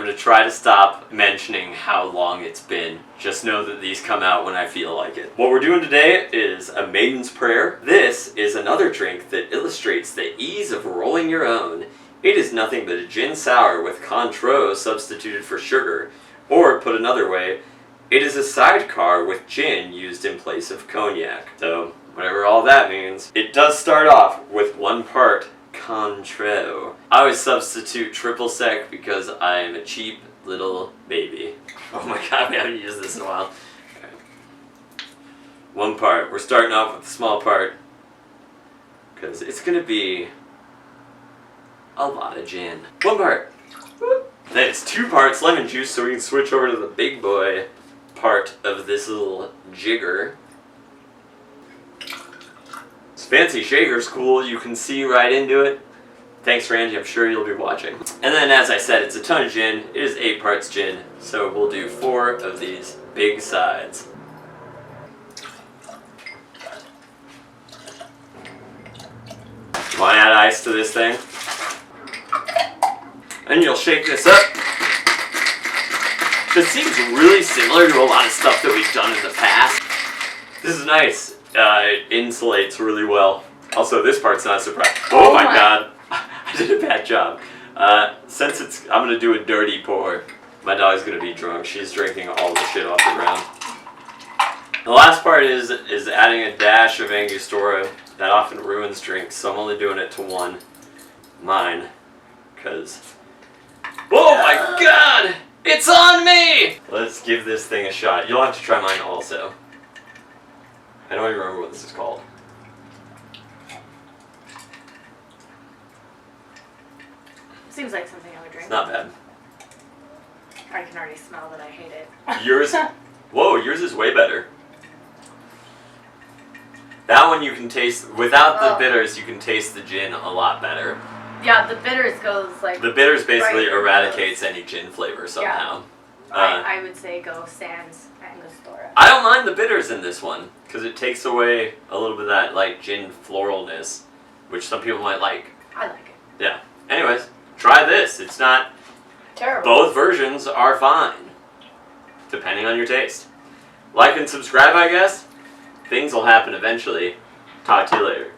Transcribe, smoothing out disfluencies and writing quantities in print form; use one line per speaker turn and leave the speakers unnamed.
I'm going to try to stop mentioning how long it's been. Just know that these come out when I feel like it. What we're doing today is a Maiden's Prayer. This is another drink that illustrates the ease of rolling your own. It is nothing but a gin sour with Cointreau substituted for sugar. Or, put another way, it is a sidecar with gin used in place of cognac. So, whatever all that means. It does start off with 1 part Cointreau. I always substitute triple sec because I am a cheap little baby. Oh my god, we haven't used this in a while. Okay. 1 part. We're starting off with the small part because it's going to be a lot of gin. 1 part. Then it's 2 parts lemon juice, so we can switch over to the big boy part of this little jigger. This fancy shaker's cool, you can see right into it. Thanks, Randy, I'm sure you'll be watching. And then, as I said, it's a ton of gin. It is 8 parts gin, so we'll do 4 of these big sides. You want to add ice to this thing? And you'll shake this up. This seems really similar to a lot of stuff that we've done in the past. This is nice. It insulates really well. Also, this part's not a surprise. Oh my god. I did a bad job. Since I'm gonna do a dirty pour. My dog's gonna be drunk. She's drinking all the shit off the ground. The last part is adding a dash of Angostura. That often ruins drinks, so I'm only doing it to 1. Mine. Because... oh my god! It's on me! Let's give this thing a shot. You'll have to try mine also. I don't even remember what this is called.
Seems like something I would drink.
It's not bad.
I can already smell that I hate it.
Yours... whoa, yours is way better. That one you can taste... without the bitters, you can taste the gin a lot better.
Yeah, the bitters goes like...
the bitters basically
right
eradicates any gin flavor somehow.
Yeah. I would say go sans Angostura.
I don't mind the bitters in this one, because it takes away a little bit of that, like, gin floralness, which some people might like.
I like it.
Yeah. Anyways, try this. It's not...
terrible.
both versions are fine, depending on your taste. Like and subscribe, I guess. Things will happen eventually. Talk to you later.